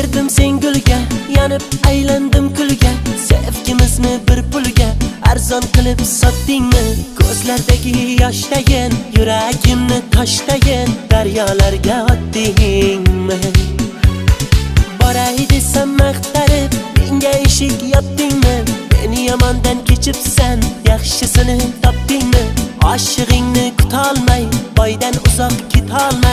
berdim sen gulga, yanib aylandim kulga. Sevgimizni bir pulga arzon qilib sotdingmi? Ko'zlardagi yoshdayin yuragimni toshdayin daryolarga otdingmi? Boray desam maqtarib menga eshik yopdingmi? Meni yomondan kechibsan, yaxshisini topdingmi? Oshig'ingni kutolmay boydan uzoq ketolmay